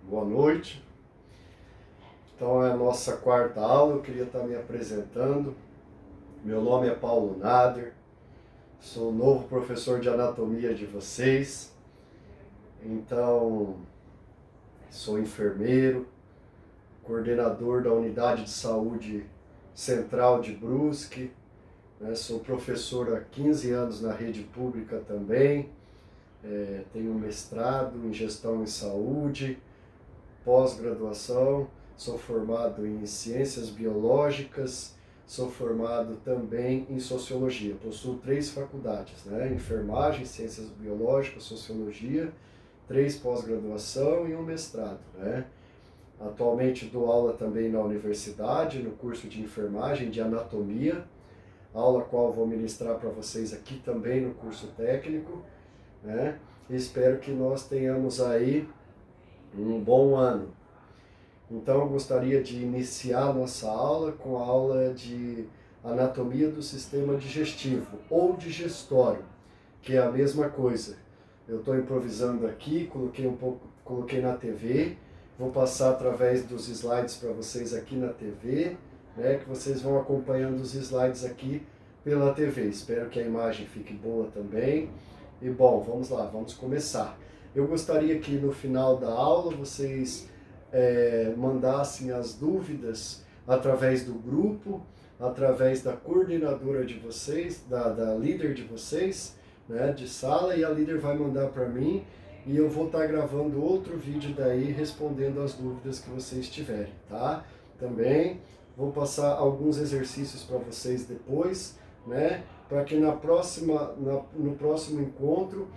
Boa noite. Então é a nossa quarta aula, eu queria estar me apresentando. Meu nome é Paulo Nader, sou o novo professor de anatomia de vocês. Então, sou enfermeiro, coordenador da unidade de saúde central de Brusque, né? Sou professor há 15 anos na rede pública também, tenho mestrado em gestão em saúde, pós-graduação, sou formado em ciências biológicas, sou formado também em sociologia. Possuo 3 faculdades, né? Enfermagem, ciências biológicas, sociologia, 3 pós-graduação e um mestrado, né? Atualmente dou aula também na universidade, no curso de enfermagem de anatomia, aula a qual vou ministrar para vocês aqui também no curso técnico, né? E espero que nós tenhamos aí um bom ano. Então eu gostaria de iniciar a nossa aula com a aula de anatomia do sistema digestivo ou digestório, que é a mesma coisa. Eu estou improvisando aqui, coloquei na TV, vou passar através dos slides para vocês aqui na TV, né, que vocês vão acompanhando os slides aqui pela TV. Espero que a imagem fique boa também. E bom, vamos lá, vamos começar. Eu gostaria que no final da aula vocês mandassem as dúvidas através do grupo, através da coordenadora de vocês, da líder de vocês, né, de sala, e a líder vai mandar para mim e eu vou estar gravando outro vídeo daí respondendo as dúvidas que vocês tiverem, tá? Também vou passar alguns exercícios para vocês depois, né, para que no próximo encontro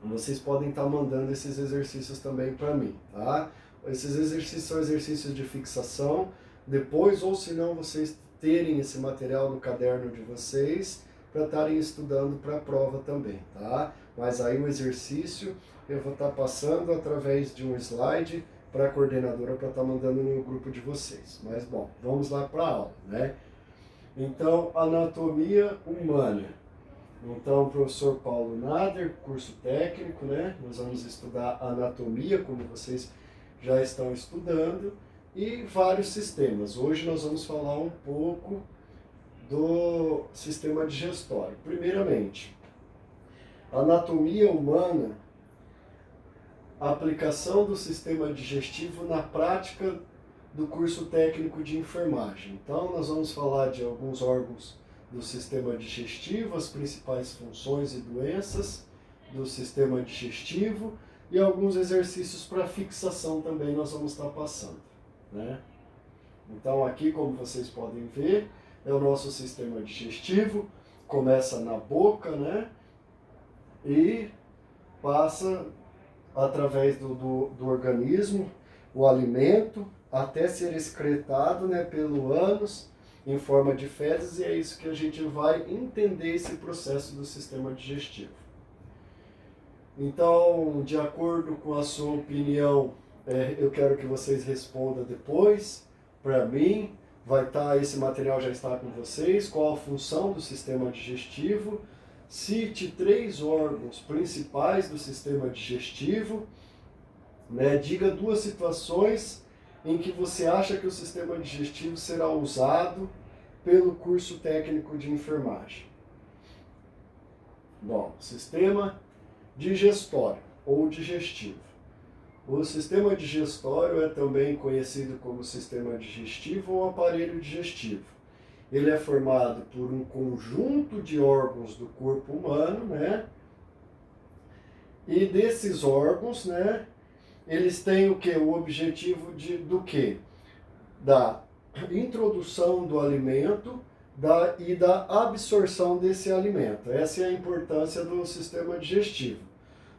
vocês podem estar mandando esses exercícios também para mim, tá? Esses exercícios são exercícios de fixação, depois, ou se não, vocês terem esse material no caderno de vocês para estarem estudando para a prova também, tá? Mas aí o exercício eu vou estar passando através de um slide para a coordenadora para estar mandando no grupo de vocês. Mas bom, vamos lá para a aula, né? Então, anatomia humana. Então, professor Paulo Nader, curso técnico, né? Nós vamos estudar anatomia, como vocês já estão estudando, e vários sistemas. Hoje nós vamos falar um pouco do sistema digestório. Primeiramente, anatomia humana, a aplicação do sistema digestivo na prática do curso técnico de enfermagem. Então, nós vamos falar de alguns órgãos do sistema digestivo, as principais funções e doenças do sistema digestivo e alguns exercícios para fixação também nós vamos estar passando, né? Então aqui, como vocês podem ver, é o nosso sistema digestivo, começa na boca, né? E passa através do organismo, o alimento, até ser excretado, né, pelo ânus, em forma de fezes, e é isso que a gente vai entender esse processo do sistema digestivo. Então, de acordo com a sua opinião, eu quero que vocês respondam depois para mim. Esse material já está com vocês. Qual a função do sistema digestivo? Cite 3 órgãos principais do sistema digestivo, né? Diga 2 situações em que você acha que o sistema digestivo será usado pelo curso técnico de enfermagem. Bom, sistema digestório ou digestivo. O sistema digestório é também conhecido como sistema digestivo ou aparelho digestivo. Ele é formado por um conjunto de órgãos do corpo humano, né? E desses órgãos, né, eles têm o quê? O objetivo do quê? Da introdução do alimento e da absorção desse alimento. Essa é a importância do sistema digestivo.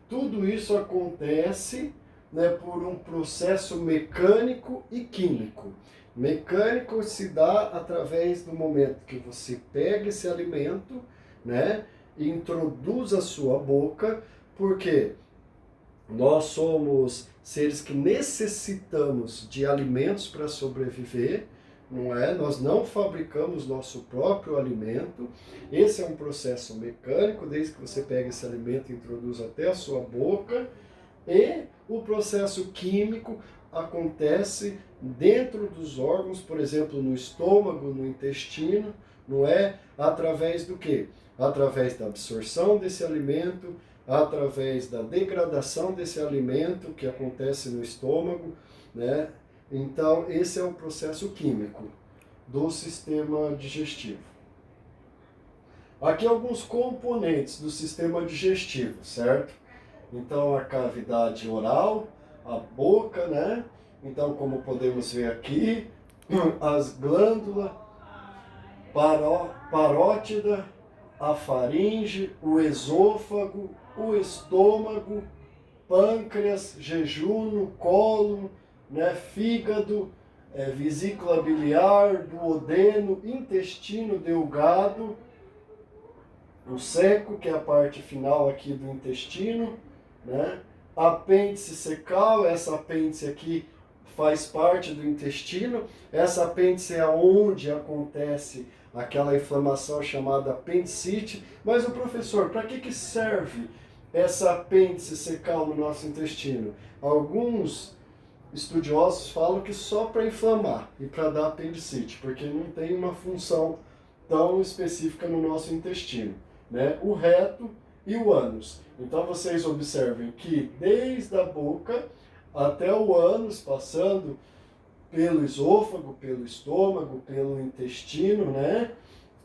Tudo isso acontece, né, por um processo mecânico e químico. Mecânico se dá através do momento que você pega esse alimento, né, e introduz a sua boca, porque nós somos seres que necessitamos de alimentos para sobreviver, não é? Nós não fabricamos nosso próprio alimento. Esse é um processo mecânico, desde que você pega esse alimento e introduz até a sua boca, E o processo químico acontece dentro dos órgãos, por exemplo, no estômago, no intestino, não é? Através do quê? Através da absorção desse alimento, através da degradação desse alimento que acontece no estômago, né? Então, esse é o processo químico do sistema digestivo. Aqui alguns componentes do sistema digestivo, certo? Então, a cavidade oral, a boca, né? Então, como podemos ver aqui, as glândulas, parótida, a faringe, o esôfago, o estômago, pâncreas, jejum, cólon, né? Fígado, vesícula biliar, duodeno, intestino delgado, o seco, que é a parte final aqui do intestino, né? Apêndice secal, essa apêndice aqui faz parte do intestino. Essa apêndice é onde acontece aquela inflamação chamada apendicite. Mas o professor, para que serve essa apêndice secal no nosso intestino? Alguns estudiosos falam que só para inflamar e para dar apendicite, porque não tem uma função tão específica no nosso intestino, né? O reto e o ânus. Então vocês observem que desde a boca até o ânus, passando pelo esôfago, pelo estômago, pelo intestino, né?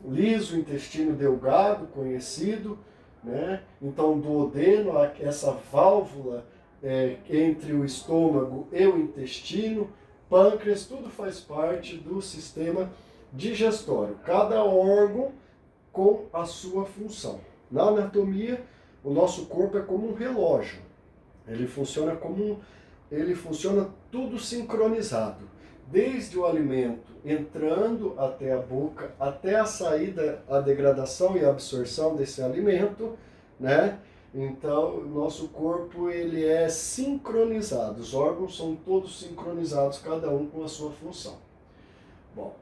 Liso, intestino delgado, conhecido, né? Então duodeno, essa válvula entre o estômago e o intestino, pâncreas, tudo faz parte do sistema digestório. Cada órgão com a sua função. Na anatomia, o nosso corpo é como um relógio. Ele funciona tudo sincronizado. Desde o alimento entrando até a boca, até a saída, a degradação e a absorção desse alimento, né? Então, o nosso corpo ele é sincronizado. Os órgãos são todos sincronizados, cada um com a sua função. Bom,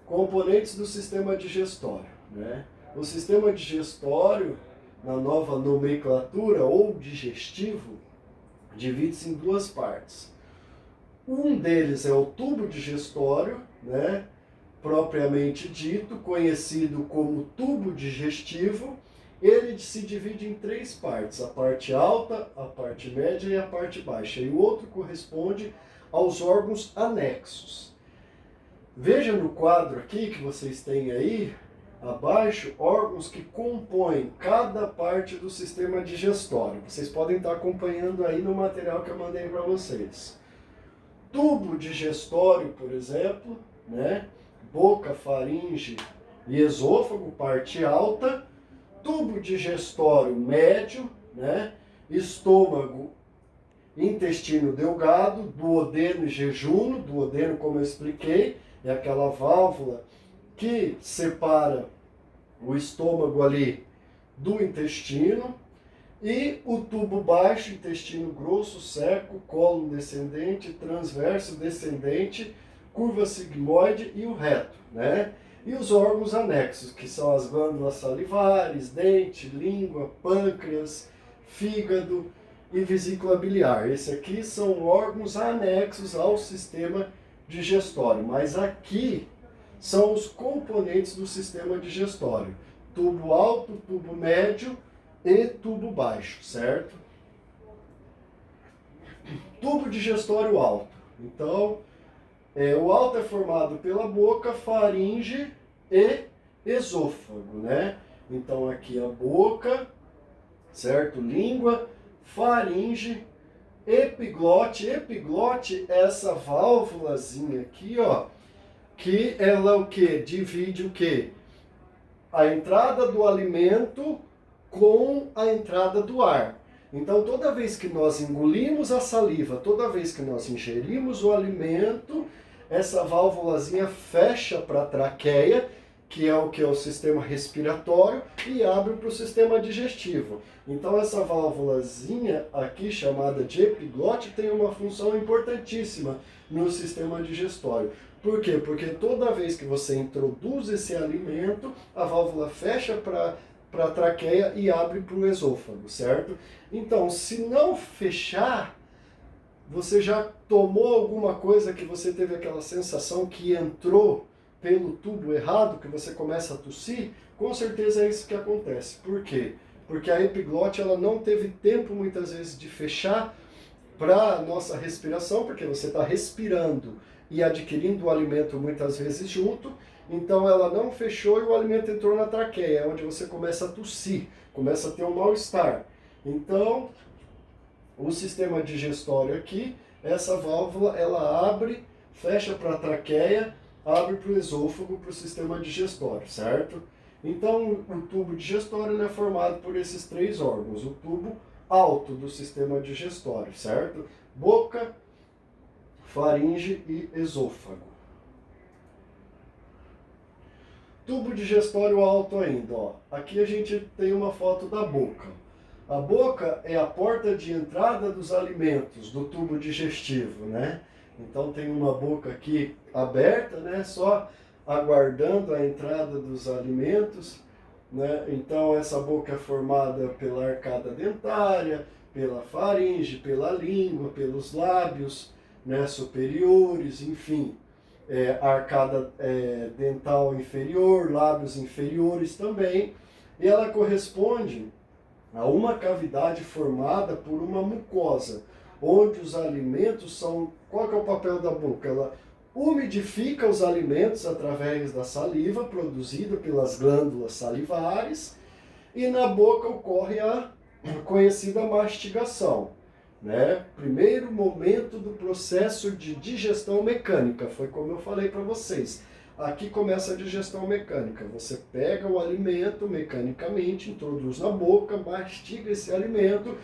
componentes do sistema digestório, né? O sistema digestório, na nova nomenclatura, ou digestivo, divide-se em duas partes. Um deles é o tubo digestório, né? Propriamente dito, conhecido como tubo digestivo. Ele se divide em três partes, a parte alta, a parte média e a parte baixa. E o outro corresponde aos órgãos anexos. Veja no quadro aqui que vocês têm aí, abaixo, órgãos que compõem cada parte do sistema digestório. Vocês podem estar acompanhando aí no material que eu mandei para vocês. Tubo digestório, por exemplo, né? Boca, faringe e esôfago, parte alta. Tubo digestório médio, né? Estômago, intestino delgado, duodeno e jejum. Duodeno, como eu expliquei, é aquela válvula que separa o estômago ali do intestino. E o tubo baixo, intestino grosso, seco, cólon descendente, transverso descendente, curva sigmoide e o reto, né? E os órgãos anexos, que são as glândulas salivares, dente, língua, pâncreas, fígado e vesícula biliar. Esse aqui são órgãos anexos ao sistema digestório, mas aqui são os componentes do sistema digestório. Tubo alto, tubo médio e tubo baixo, certo? Tubo digestório alto. Então, o alto é formado pela boca, faringe e esôfago, né? Então aqui a boca, certo? Língua, faringe, epiglote. Epiglote é essa válvulazinha aqui, ó, que ela o que? Divide o que? A entrada do alimento com a entrada do ar. Então, toda vez que nós engolimos a saliva, toda vez que nós ingerimos o alimento, essa válvulazinha fecha para a traqueia, que é o sistema respiratório, e abre para o sistema digestivo. Então, essa válvulazinha aqui, chamada de epiglote, tem uma função importantíssima no sistema digestório. Por quê? Porque toda vez que você introduz esse alimento, a válvula fecha para para a traqueia e abre para o esôfago, certo? Então, se não fechar, você já tomou alguma coisa que você teve aquela sensação que entrou pelo tubo errado, que você começa a tossir, com certeza é isso que acontece. Por quê? Porque a epiglote ela não teve tempo muitas vezes de fechar para a nossa respiração, porque você está respirando e adquirindo o alimento muitas vezes junto, então ela não fechou e o alimento entrou na traqueia, é onde você começa a tossir, começa a ter um mal-estar. Então, o sistema digestório aqui, essa válvula, ela abre, fecha para a traqueia, abre para o esôfago, para o sistema digestório, certo? Então, o tubo digestório é formado por esses três órgãos. O tubo alto do sistema digestório, certo? Boca, faringe e esôfago. Tubo digestório alto ainda, ó. Aqui a gente tem uma foto da boca. A boca é a porta de entrada dos alimentos do tubo digestivo, né? Então tem uma boca aqui aberta, né? Só aguardando a entrada dos alimentos, né? Então essa boca é formada pela arcada dentária, pela faringe, pela língua, pelos lábios, né? Superiores, enfim. Arcada dental inferior, lábios inferiores também. E ela corresponde a uma cavidade formada por uma mucosa, onde os alimentos são... Qual que é o papel da boca? Ela umidifica os alimentos através da saliva produzida pelas glândulas salivares e na boca ocorre a conhecida mastigação, né? Primeiro momento do processo de digestão mecânica, foi como eu falei para vocês. Aqui começa a digestão mecânica. Você pega o alimento mecanicamente, introduz na boca, mastiga esse alimento,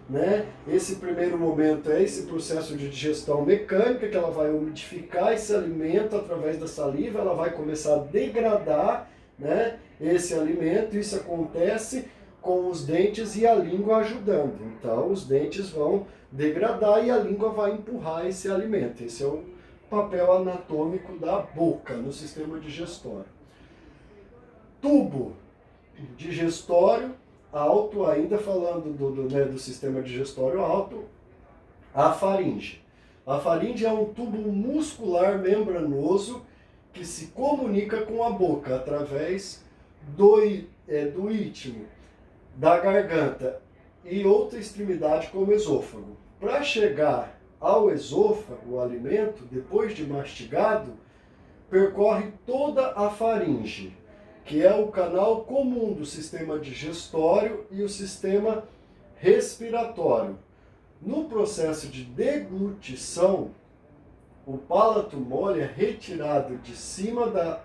né? Esse primeiro momento é esse processo de digestão mecânica, que ela vai umidificar esse alimento através da saliva, ela vai começar a degradar, né, esse alimento. Isso acontece com os dentes e a língua ajudando. Então, os dentes vão degradar e a língua vai empurrar esse alimento. Esse é o papel anatômico da boca no sistema digestório. Tubo digestório alto, ainda falando do sistema digestório alto, a faringe. A faringe é um tubo muscular membranoso que se comunica com a boca através do istmo, da garganta e outra extremidade como esôfago. Para chegar ao esôfago, o alimento, depois de mastigado, percorre toda a faringe, que é o canal comum do sistema digestório e o sistema respiratório. No processo de deglutição, o palato mole é retirado de cima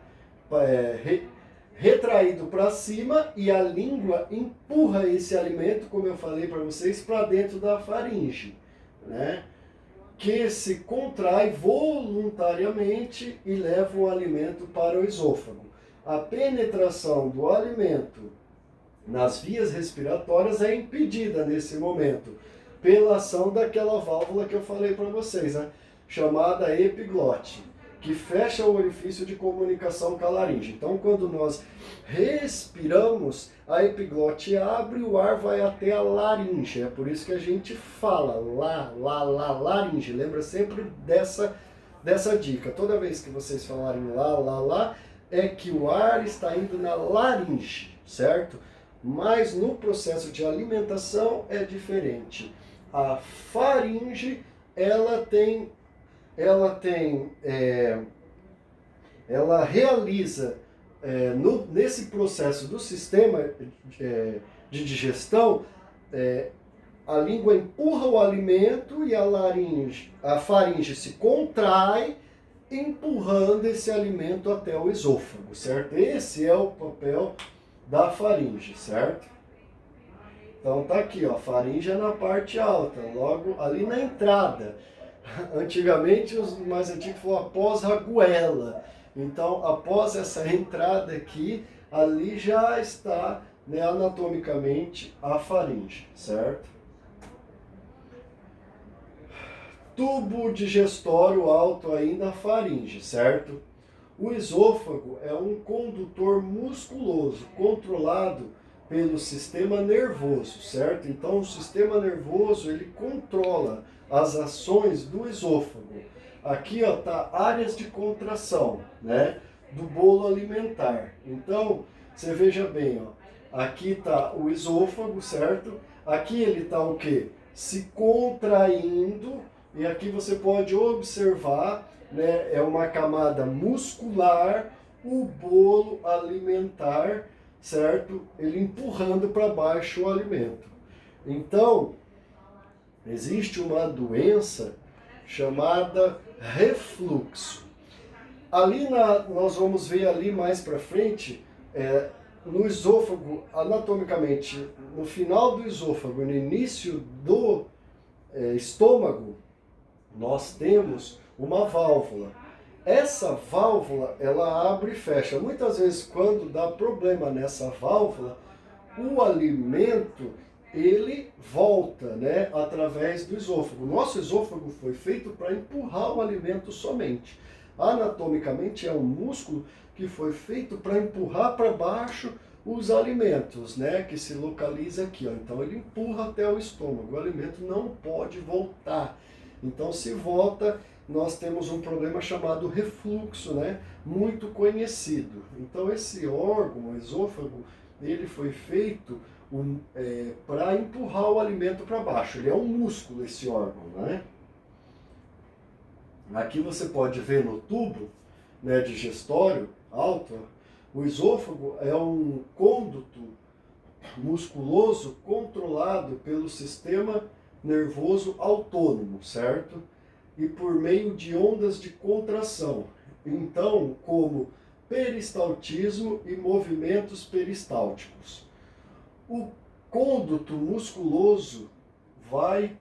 retraído para cima e a língua empurra esse alimento, como eu falei para vocês, para dentro da faringe, né? Que se contrai voluntariamente e leva o alimento para o esôfago. A penetração do alimento nas vias respiratórias é impedida nesse momento pela ação daquela válvula que eu falei para vocês, né? Chamada epiglote, que fecha o orifício de comunicação com a laringe. Então, quando nós respiramos, a epiglote abre e o ar vai até a laringe. É por isso que a gente fala laringe. Lembra sempre dessa dica. Toda vez que vocês falarem lá, é que o ar está indo na laringe, certo? Mas no processo de alimentação é diferente. A faringe, ela realiza nesse processo do sistema de digestão, a língua empurra o alimento e a faringe se contrai, empurrando esse alimento até o esôfago, certo? Esse é o papel da faringe, certo? Então tá aqui, ó, faringe é na parte alta, logo ali na entrada. Antigamente, os mais antigos falavam após a goela. Então, após essa entrada aqui, ali já está, né, anatomicamente a faringe, certo? Tubo digestório alto ainda, a faringe, certo? O esôfago é um condutor musculoso, controlado pelo sistema nervoso, certo? Então o sistema nervoso ele controla as ações do esôfago. Aqui ó, tá áreas de contração, né, do bolo alimentar. Então você veja bem, ó, aqui tá o esôfago, certo? Aqui ele tá o quê? Se contraindo, e aqui você pode observar, né, é uma camada muscular, o bolo alimentar, certo? Ele empurrando para baixo o alimento. Então, existe uma doença chamada refluxo. Nós vamos ver ali mais para frente, no esôfago, anatomicamente, no final do esôfago, no início do estômago, nós temos uma válvula. Essa válvula, ela abre e fecha. Muitas vezes, quando dá problema nessa válvula, o alimento, ele volta, né, através do esôfago. Nosso esôfago foi feito para empurrar o alimento somente. Anatomicamente, é um músculo que foi feito para empurrar para baixo os alimentos, né, que se localiza aqui, ó. Então, ele empurra até o estômago. O alimento não pode voltar. Então, se volta, nós temos um problema chamado refluxo, né? Muito conhecido. Então, esse órgão, o esôfago, ele foi feito para empurrar o alimento para baixo. Ele é um músculo, esse órgão, né? Aqui você pode ver no tubo, né, digestório alto, o esôfago é um cônduto musculoso controlado pelo sistema nervoso autônomo, certo? E por meio de ondas de contração. Então, como peristaltismo e movimentos peristálticos. O cônduto musculoso vai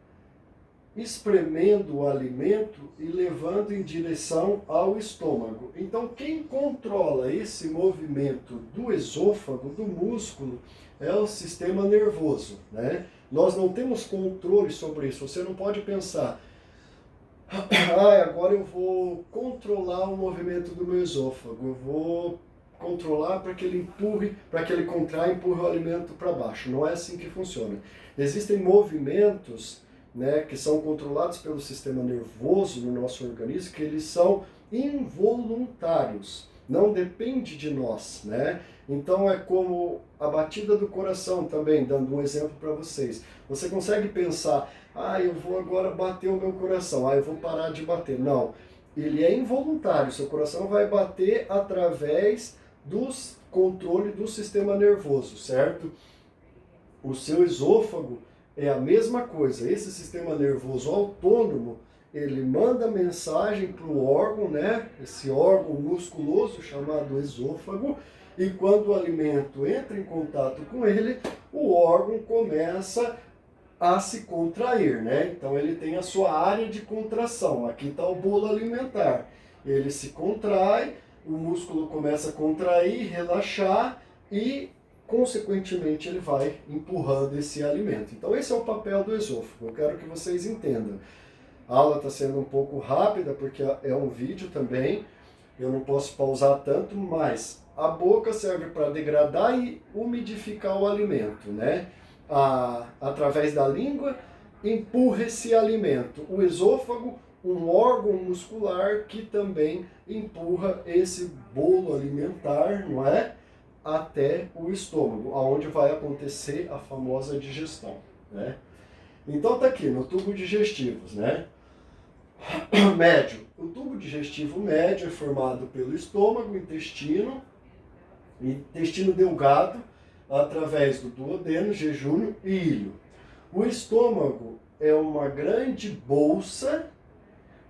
espremendo o alimento e levando em direção ao estômago. Então, quem controla esse movimento do esôfago, do músculo, é o sistema nervoso, né? Nós não temos controle sobre isso. Você não pode pensar, agora eu vou controlar o movimento do meu esôfago, eu vou controlar para que ele empurre, para que ele contraia e empurre o alimento para baixo. Não é assim que funciona. Existem movimentos, né, que são controlados pelo sistema nervoso no nosso organismo, que eles são involuntários, não depende de nós, né? Então é como a batida do coração também, dando um exemplo para vocês. Você consegue pensar, eu vou agora bater o meu coração, eu vou parar de bater. Não, ele é involuntário, seu coração vai bater através do controle do sistema nervoso, certo? O seu esôfago é a mesma coisa. Esse sistema nervoso autônomo, ele manda mensagem para o órgão, né? Esse órgão musculoso chamado esôfago, e quando o alimento entra em contato com ele, o órgão começa a se contrair, né? Então ele tem a sua área de contração. Aqui está o bolo alimentar. Ele se contrai, o músculo começa a contrair, relaxar e consequentemente ele vai empurrando esse alimento. Então esse é o papel do esôfago, eu quero que vocês entendam. A aula está sendo um pouco rápida porque é um vídeo também, eu não posso pausar tanto, mas a boca serve para degradar e umidificar o alimento, né? Através da língua empurra esse alimento. O esôfago, um órgão muscular que também empurra esse bolo alimentar, não é? Até o estômago, aonde vai acontecer a famosa digestão, né? Então tá aqui no tubo digestivos, né? Médio. O tubo digestivo médio é formado pelo estômago, intestino delgado, através do duodeno, jejúnio e íleo. O estômago é uma grande bolsa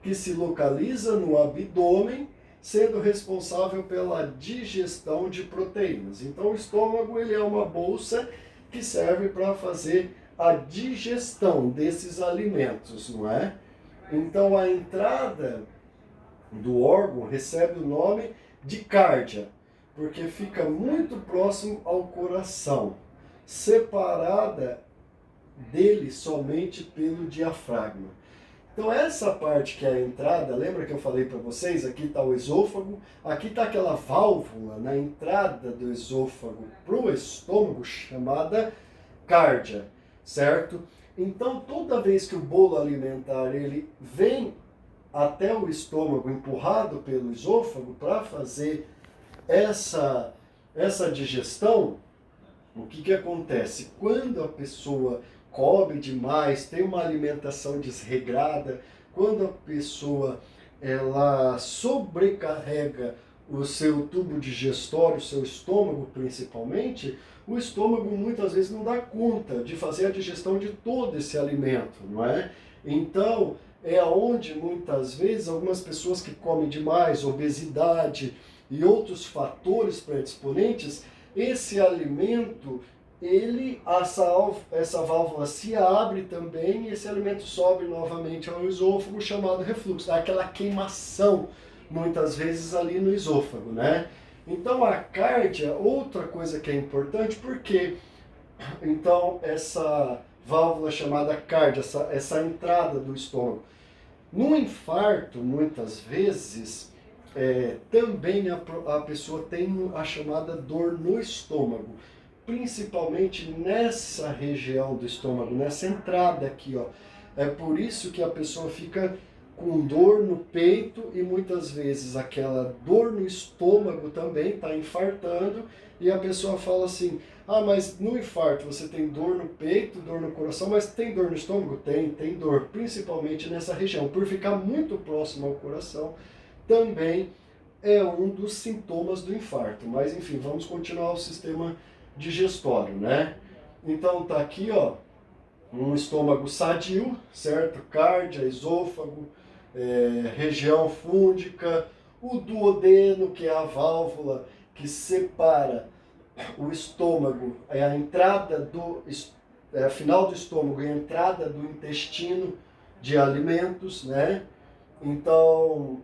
que se localiza no abdômen, sendo responsável pela digestão de proteínas. Então o estômago ele é uma bolsa que serve para fazer a digestão desses alimentos, não é? Então a entrada do órgão recebe o nome de cárdia, porque fica muito próximo ao coração, separada dele somente pelo diafragma. Então essa parte que é a entrada, lembra que eu falei para vocês? Aqui está o esôfago, aqui está aquela válvula na entrada do esôfago para o estômago chamada cárdia, certo? Então toda vez que o bolo alimentar ele vem até o estômago empurrado pelo esôfago para fazer essa digestão, o que acontece? Quando a pessoa come demais, tem uma alimentação desregrada, quando a pessoa ela sobrecarrega o seu tubo digestório, o seu estômago principalmente, o estômago muitas vezes não dá conta de fazer a digestão de todo esse alimento, não é? Então, é onde muitas vezes algumas pessoas que comem demais, obesidade e outros fatores predisponentes, esse alimento, essa válvula se abre também e esse alimento sobe novamente ao esôfago, chamado refluxo. Dá aquela queimação, muitas vezes, ali no esôfago, né? Então, a cárdia, outra coisa que é importante, porque então essa válvula chamada cárdia, essa entrada do estômago. No infarto, muitas vezes, também a pessoa tem a chamada dor no estômago, principalmente nessa região do estômago, nessa entrada aqui, ó. É por isso que a pessoa fica com dor no peito e muitas vezes aquela dor no estômago também está infartando e a pessoa fala assim: ah, mas no infarto você tem dor no peito, dor no coração, mas tem dor no estômago? Tem dor, principalmente nessa região. Por ficar muito próximo ao coração, também é um dos sintomas do infarto. Mas enfim, vamos continuar o sistema digestório, né? Então tá aqui, ó, um estômago sadio, certo? Cárdia, esôfago, região fúndica, o duodeno, que é a válvula que separa o estômago, é a entrada a final do estômago e a entrada do intestino de alimentos, né? Então,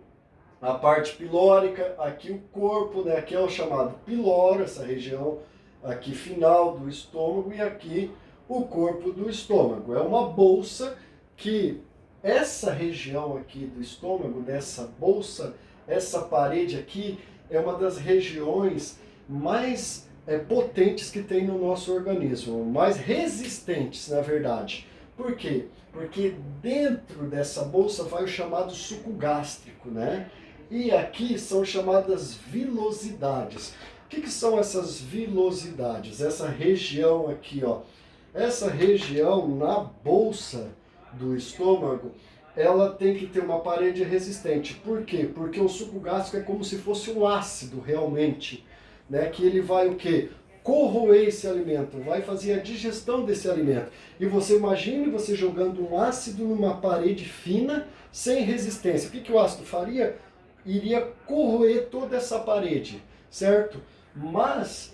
a parte pilórica, aqui o corpo, né? Aqui é o chamado piloro, essa região aqui final do estômago, e aqui o corpo do estômago. É uma bolsa que essa região aqui do estômago, dessa bolsa, essa parede aqui, é uma das regiões mais potentes que tem no nosso organismo, mais resistentes, na verdade. Por quê? Porque dentro dessa bolsa vai o chamado suco gástrico, né? E aqui são chamadas vilosidades. O que são essas vilosidades? Essa região aqui, ó. Essa região na bolsa do estômago, ela tem que ter uma parede resistente. Por quê? Porque o suco gástrico é como se fosse um ácido, realmente, né? Que ele vai o quê? Corroer esse alimento, vai fazer a digestão desse alimento. E você imagine você jogando um ácido numa parede fina, sem resistência. O que o ácido faria? Iria corroer toda essa parede, certo? Mas,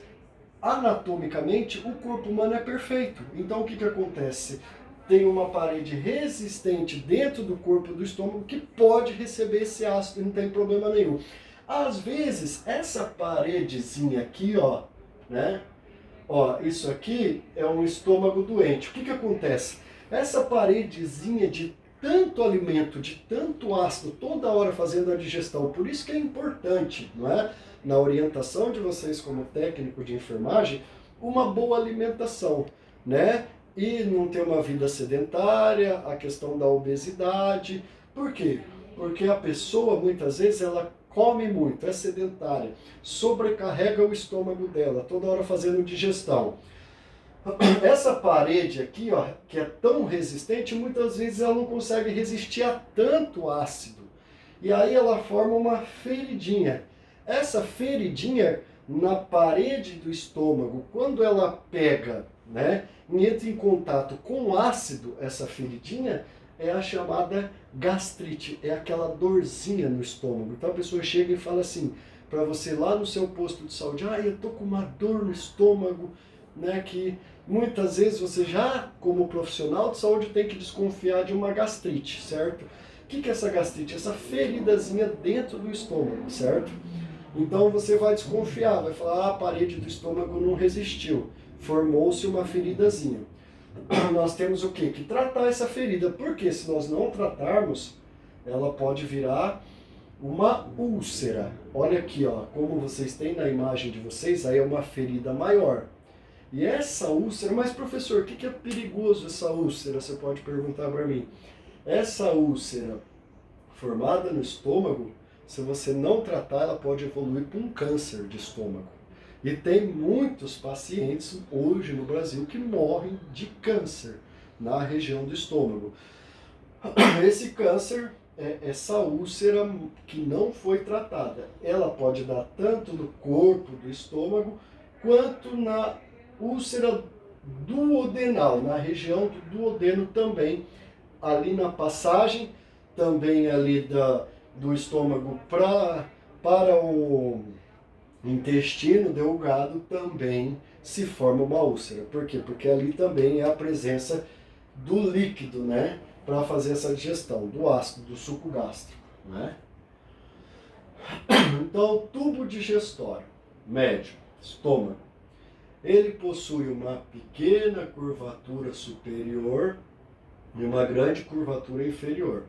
anatomicamente, o corpo humano é perfeito. Então, o que acontece? Tem uma parede resistente dentro do corpo do estômago que pode receber esse ácido e não tem problema nenhum. Às vezes, essa paredezinha aqui, ó, né? Ó, isso aqui é um estômago doente. O que acontece? Essa paredezinha de tanto alimento, de tanto ácido, toda hora fazendo a digestão. Por isso que é importante, não é? Na orientação de vocês como técnico de enfermagem, uma boa alimentação, né? E não ter uma vida sedentária, a questão da obesidade. Por quê? Porque a pessoa, muitas vezes, ela come muito, é sedentária, sobrecarrega o estômago dela, toda hora fazendo digestão. Essa parede aqui, ó, que é tão resistente, muitas vezes ela não consegue resistir a tanto ácido. E aí ela forma uma feridinha. Essa feridinha na parede do estômago, quando ela pega, né, e entra em contato com o ácido, essa feridinha, é a chamada gastrite, é aquela dorzinha no estômago. Então a pessoa chega e fala assim, para você lá no seu posto de saúde: ah, eu tô com uma dor no estômago, né, que muitas vezes você já, como profissional de saúde, tem que desconfiar de uma gastrite, certo? O que é essa gastrite? Essa feridazinha dentro do estômago, certo? Então você vai desconfiar, vai falar: ah, a parede do estômago não resistiu, formou-se uma feridazinha. nós temos o quê? Que tratar essa ferida, porque se nós não tratarmos, ela pode virar uma úlcera. Olha aqui, ó, como vocês têm na imagem de vocês, aí é uma ferida maior. E essa úlcera, mas professor, o que é perigoso essa úlcera? Você pode perguntar para mim. Essa úlcera formada no estômago, se você não tratar, ela pode evoluir para um câncer de estômago. E tem muitos pacientes hoje no Brasil que morrem de câncer na região do estômago. Esse câncer, essa úlcera que não foi tratada, ela pode dar tanto no corpo do estômago, quanto na úlcera duodenal, na região do duodeno também, ali na passagem, também ali do estômago para o intestino delgado também se forma uma úlcera. Por quê? Porque ali também é a presença do líquido, né? Para fazer essa digestão do ácido, do suco gástrico, né? Então, tubo digestório médio, estômago, ele possui uma pequena curvatura superior e uma grande curvatura inferior.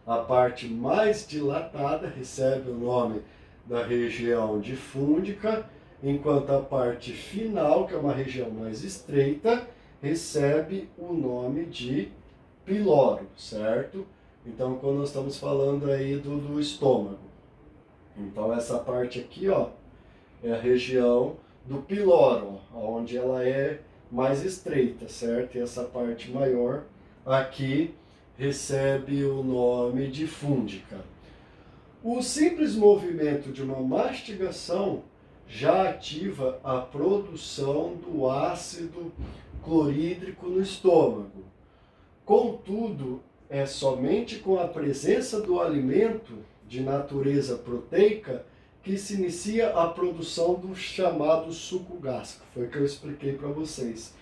A parte mais dilatada recebe o nome da região difúndica, enquanto a parte final, que é uma região mais estreita, recebe o nome de piloro, certo? Então, quando nós estamos falando aí do estômago, então essa parte aqui, ó, é a região do piloro, ó, onde ela é mais estreita, certo? E essa parte maior aqui recebe o nome de fúndica. O simples movimento de uma mastigação já ativa a produção do ácido clorídrico no estômago. Contudo, é somente com a presença do alimento de natureza proteica que se inicia a produção do chamado suco gástrico. Foi o que eu expliquei para vocês.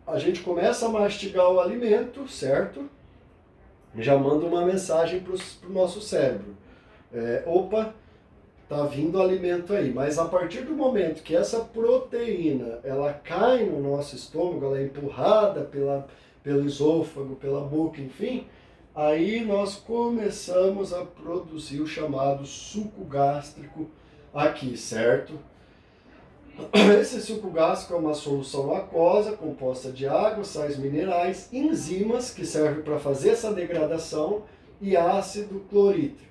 A gente começa a mastigar o alimento, certo? Já manda uma mensagem para o nosso cérebro. Opa, tá vindo alimento aí. Mas a partir do momento que essa proteína ela cai no nosso estômago, ela é empurrada pelo esôfago, pela boca, enfim, aí nós começamos a produzir o chamado suco gástrico aqui, certo? Esse suco gástrico é uma solução aquosa composta de água, sais minerais, enzimas que servem para fazer essa degradação e ácido clorídrico.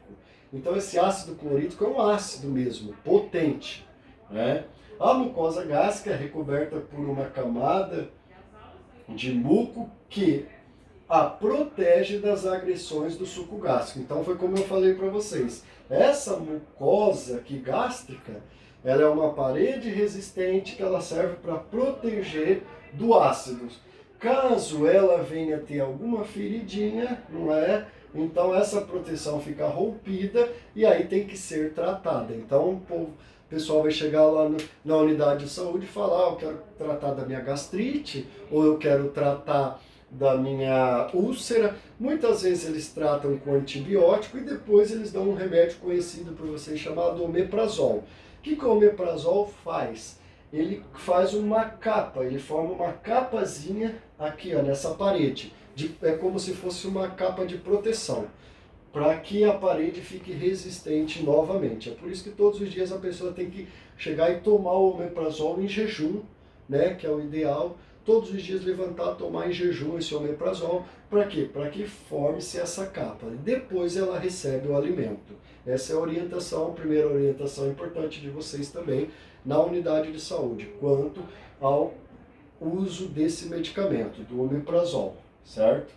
Então esse ácido clorídrico é um ácido mesmo, potente, né? A mucosa gástrica é recoberta por uma camada de muco que a protege das agressões do suco gástrico. Então foi como eu falei para vocês, essa mucosa aqui gástrica, ela é uma parede resistente que ela serve para proteger do ácido. Caso ela venha ter alguma feridinha, não é? Então essa proteção fica rompida e aí tem que ser tratada. Então o pessoal vai chegar lá na unidade de saúde e falar, eu quero tratar da minha gastrite, ou eu quero tratar da minha úlcera. Muitas vezes eles tratam com antibiótico e depois eles dão um remédio conhecido por vocês chamado omeprazol. O que o omeprazol faz? Ele faz uma capa, ele forma uma capazinha aqui, ó, nessa parede. É como se fosse uma capa de proteção, para que a parede fique resistente novamente. É por isso que todos os dias a pessoa tem que chegar e tomar o omeprazol em jejum, né, que é o ideal. Todos os dias levantar, tomar em jejum esse omeprazol. Para quê? Para que forme-se essa capa. Depois ela recebe o alimento. Essa é a orientação, a primeira orientação importante de vocês também na unidade de saúde, quanto ao uso desse medicamento, do omeprazol, certo?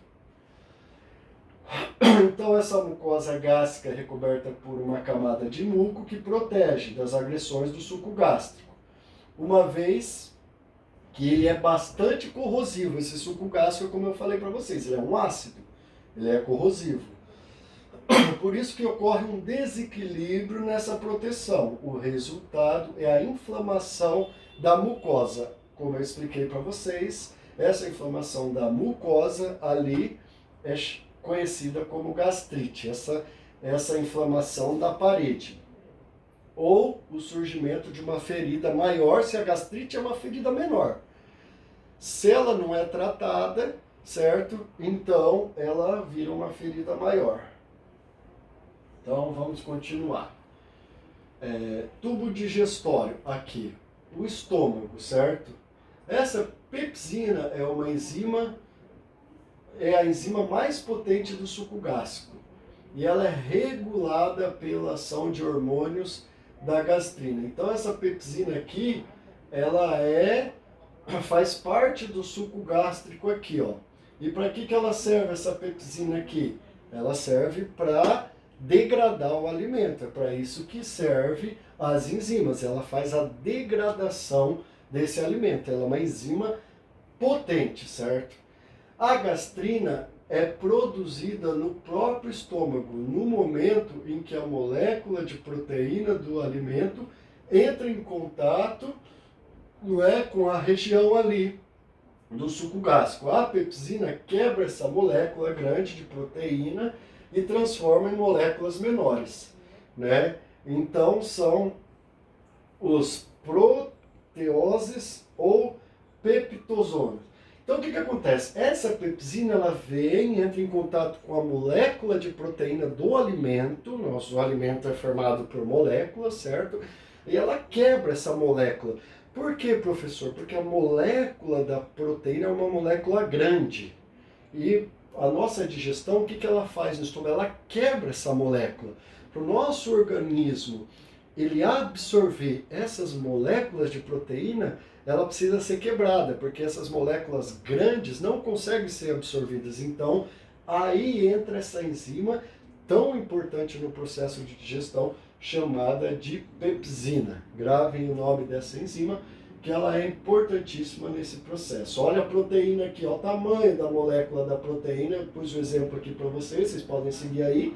Então essa mucosa gástrica é recoberta por uma camada de muco que protege das agressões do suco gástrico. Uma vez que ele é bastante corrosivo, esse suco gástrico, como eu falei para vocês, ele é um ácido, ele é corrosivo. Por isso que ocorre um desequilíbrio nessa proteção. O resultado é a inflamação da mucosa. Como eu expliquei para vocês, essa inflamação da mucosa ali é conhecida como gastrite, essa inflamação da parede. Ou o surgimento de uma ferida maior, se a gastrite é uma ferida menor. Se ela não é tratada, certo? Então ela vira uma ferida maior. Então vamos continuar. Tubo digestório, aqui, o estômago, certo? Essa pepsina é uma enzima, é a enzima mais potente do suco gástrico. E ela é regulada pela ação de hormônios da gastrina. Então essa pepsina aqui, ela faz parte do suco gástrico aqui, ó. E para que ela serve, essa pepsina aqui? Ela serve para degradar o alimento. É para isso que serve as enzimas. Ela faz a degradação desse alimento. Ela é uma enzima potente, certo? A gastrina é produzida no próprio estômago, no momento em que a molécula de proteína do alimento entra em contato, não é, com a região ali do suco gástrico. A pepsina quebra essa molécula grande de proteína e transforma em moléculas menores, né? Então são os proteoses ou peptosômios. Então o que acontece? Essa pepsina ela vem, entra em contato com a molécula de proteína do alimento. Nosso alimento é formado por moléculas, certo? E ela quebra essa molécula. Por quê, professor? Porque a molécula da proteína é uma molécula grande. E a nossa digestão, o que ela faz no estômago? Ela quebra essa molécula. Para o nosso organismo ele absorver essas moléculas de proteína, ela precisa ser quebrada, porque essas moléculas grandes não conseguem ser absorvidas. Então, aí entra essa enzima tão importante no processo de digestão, chamada de pepsina. Gravem o nome dessa enzima, que ela é importantíssima nesse processo. Olha a proteína aqui, ó, o tamanho da molécula da proteína. Eu pus o exemplo aqui para vocês podem seguir aí,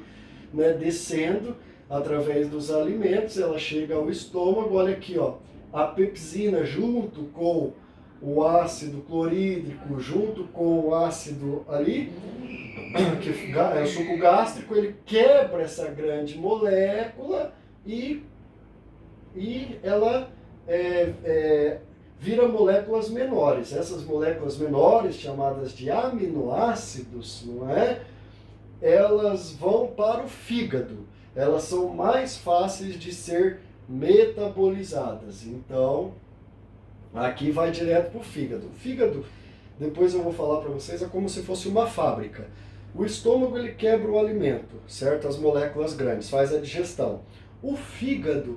né, descendo através dos alimentos, ela chega ao estômago. Olha aqui, ó, a pepsina junto com o ácido clorídrico, junto com o ácido ali, que é o suco gástrico, ele quebra essa grande molécula e ela vira moléculas menores. Essas moléculas menores, chamadas de aminoácidos, não é? Elas vão para o fígado. Elas são mais fáceis de ser metabolizadas. Então, aqui vai direto para o fígado. O fígado, depois eu vou falar para vocês, é como se fosse uma fábrica. O estômago ele quebra o alimento, certo? As moléculas grandes, faz a digestão. O fígado,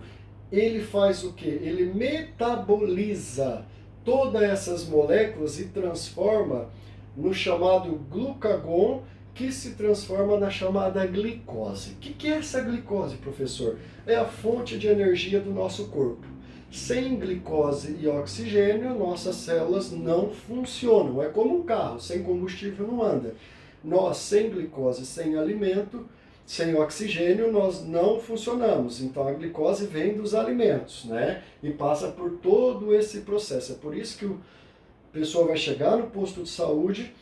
ele faz o quê? Ele metaboliza todas essas moléculas e transforma no chamado glucagon, que se transforma na chamada glicose. O que é essa glicose, professor? É a fonte de energia do nosso corpo. Sem glicose e oxigênio, nossas células não funcionam. É como um carro, sem combustível não anda. Nós, sem glicose, sem alimento, sem oxigênio, nós não funcionamos. Então a glicose vem dos alimentos, né? E passa por todo esse processo. É por isso que a pessoa vai chegar no posto de saúde,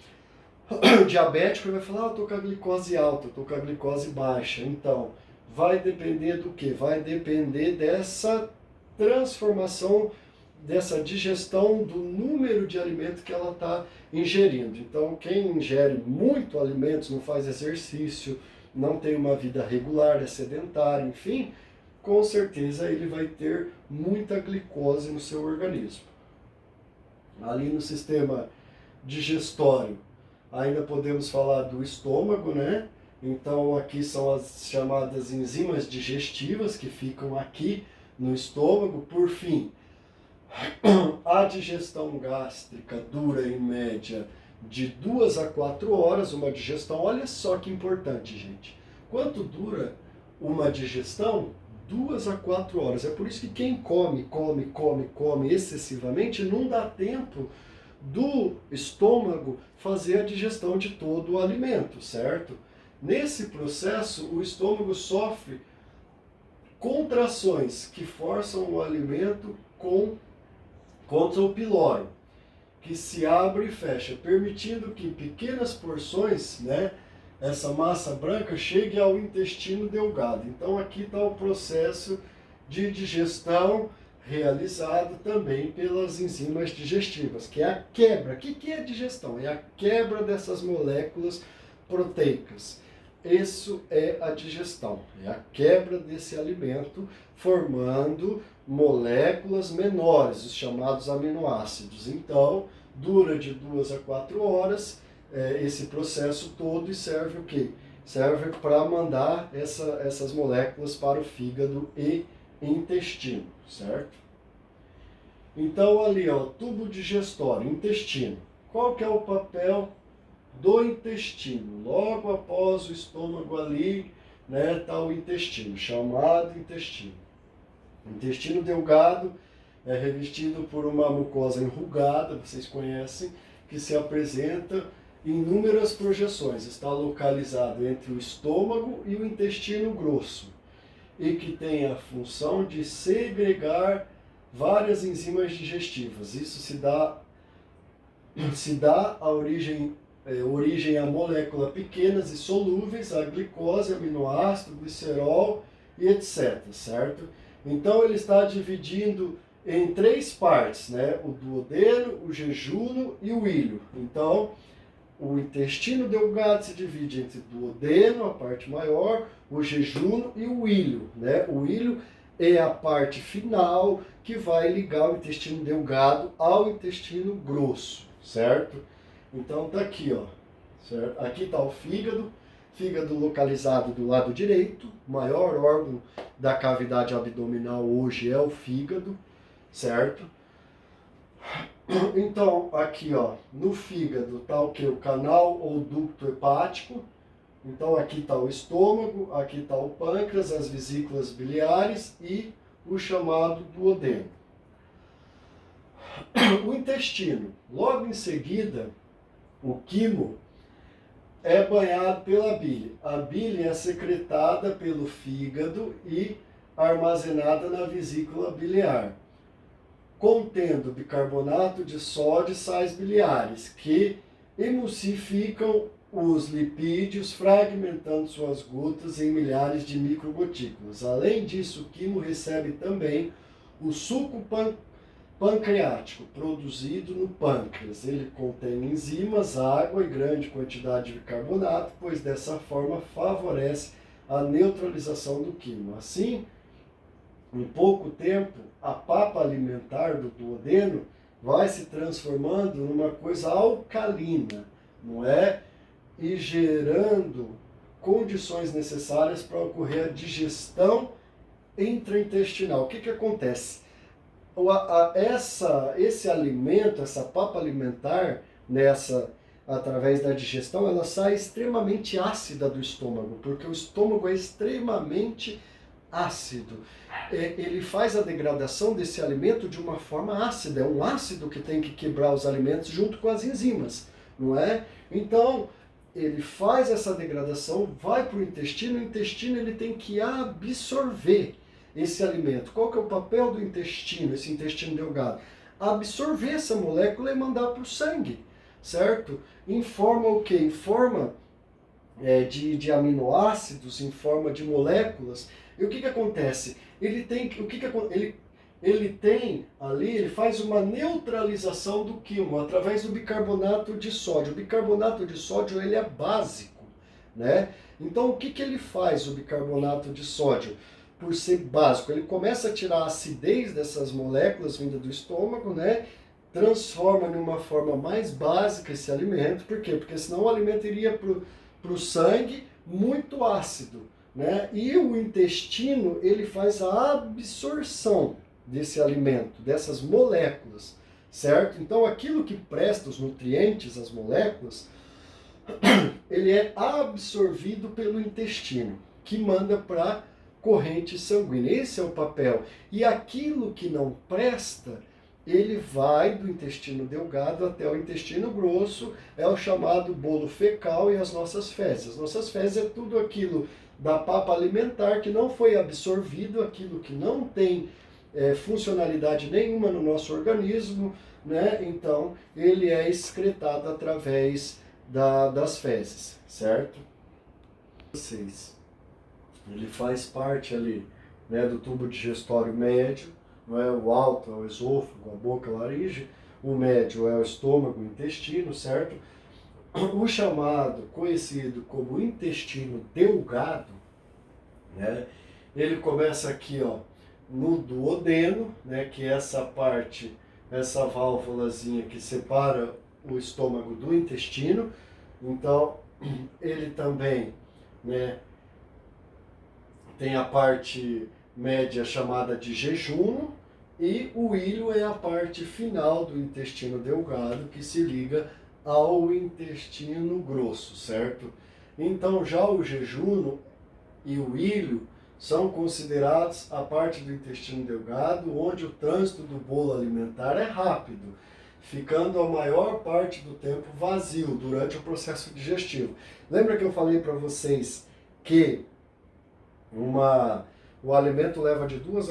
diabético, e vai falar, estou com a glicose alta, estou com a glicose baixa. Então, vai depender do quê? Vai depender dessa transformação, dessa digestão do número de alimento que ela está ingerindo. Então, quem ingere muito alimentos, não faz exercício, não tem uma vida regular, é sedentário, enfim, com certeza ele vai ter muita glicose no seu organismo. Ali no sistema digestório, ainda podemos falar do estômago, né? Então aqui são as chamadas enzimas digestivas que ficam aqui no estômago. Por fim, a digestão gástrica dura em média de 2 a 4 horas, uma digestão. Olha só que importante, gente. Quanto dura uma digestão? 2 a 4 horas. É por isso que quem come excessivamente não dá tempo do estômago fazer a digestão de todo o alimento, certo? Nesse processo, o estômago sofre contrações que forçam o alimento contra o pilório, que se abre e fecha, permitindo que em pequenas porções, né, essa massa branca chegue ao intestino delgado. Então aqui está o processo de digestão realizado também pelas enzimas digestivas, que é a quebra. O que é digestão? É a quebra dessas moléculas proteicas. Isso é a digestão, é a quebra desse alimento, formando moléculas menores, os chamados aminoácidos. Então, dura de 2 a 4 horas esse processo todo e serve o quê? Serve para mandar essas moléculas para o fígado e intestino, certo? Então ali, ó, tubo digestório, intestino. Qual que é o papel do intestino? Logo após o estômago ali, né, tá o intestino, chamado intestino. O intestino delgado é revestido por uma mucosa enrugada, vocês conhecem, que se apresenta em inúmeras projeções. Está localizado entre o estômago e o intestino grosso e que tem a função de segregar várias enzimas digestivas. Isso se dá a origem a moléculas pequenas e solúveis, a glicose, aminoácido, glicerol e etc, certo? Então ele está dividindo em 3 partes, né? O duodeno, o jejuno e o ilho. Então, o intestino delgado se divide entre o duodeno, a parte maior, o jejuno e o ilho, né? O ilho é a parte final que vai ligar o intestino delgado ao intestino grosso, certo? Então tá aqui, ó, certo? Aqui tá o fígado localizado do lado direito, o maior órgão da cavidade abdominal hoje é o fígado, certo? Então, aqui, ó, no fígado tá o que? O canal ou ducto hepático. Então, aqui está o estômago, aqui está o pâncreas, as vesículas biliares e o chamado duodeno. O intestino. Logo em seguida, o quimo é banhado pela bile. A bile é secretada pelo fígado e armazenada na vesícula biliar, contendo bicarbonato de sódio e sais biliares, que emulsificam os lipídios, fragmentando suas gotas em milhares de microgotículas. Além disso, o quimo recebe também o suco pancreático, produzido no pâncreas. Ele contém enzimas, água e grande quantidade de bicarbonato, pois dessa forma favorece a neutralização do quimo. Assim, em pouco tempo, a papa alimentar do duodeno vai se transformando numa coisa alcalina, não é? E gerando condições necessárias para ocorrer a digestão intraintestinal. O que acontece? Esse alimento, essa papa alimentar, através da digestão, ela sai extremamente ácida do estômago, porque o estômago é extremamente ácido. Ele faz a degradação desse alimento de uma forma ácida, é um ácido que tem que quebrar os alimentos junto com as enzimas, não é? Então, ele faz essa degradação, vai para o intestino ele tem que absorver esse alimento. Qual que é o papel do intestino, esse intestino delgado? Absorver essa molécula e mandar para o sangue, certo? Em forma o quê? Em forma de aminoácidos, em forma de moléculas. E o que acontece? Ele faz uma neutralização do quimo através do bicarbonato de sódio. O bicarbonato de sódio ele é básico, né? Então o que ele faz, o bicarbonato de sódio? Por ser básico, ele começa a tirar a acidez dessas moléculas vindas do estômago, né? Transforma em uma forma mais básica esse alimento. Por quê? Porque senão o alimento iria para o sangue muito ácido, né? E o intestino, ele faz a absorção desse alimento, dessas moléculas, certo? Então aquilo que presta os nutrientes, as moléculas, ele é absorvido pelo intestino, que manda para corrente sanguínea. Esse é o papel. E aquilo que não presta, ele vai do intestino delgado até o intestino grosso, é o chamado bolo fecal e as nossas fezes. As nossas fezes é tudo aquilo da papa alimentar que não foi absorvido, aquilo que não tem funcionalidade nenhuma no nosso organismo, né? Então ele é excretado através das fezes, certo? Ele faz parte ali, né, do tubo digestório médio, não é? O alto é o esôfago, a boca, a laringe, o médio é o estômago, o intestino, certo? O chamado, conhecido como intestino delgado, né? Ele começa aqui, ó, no duodeno, né? Que é essa parte, essa válvulazinha que separa o estômago do intestino. Então, ele também, né, tem a parte média chamada de jejum, e o ilho é a parte final do intestino delgado que se liga ao intestino grosso, certo? Então já o jejum e o ilho são considerados a parte do intestino delgado onde o trânsito do bolo alimentar é rápido, ficando a maior parte do tempo vazio durante o processo digestivo. Lembra que eu falei para vocês que o alimento leva de 2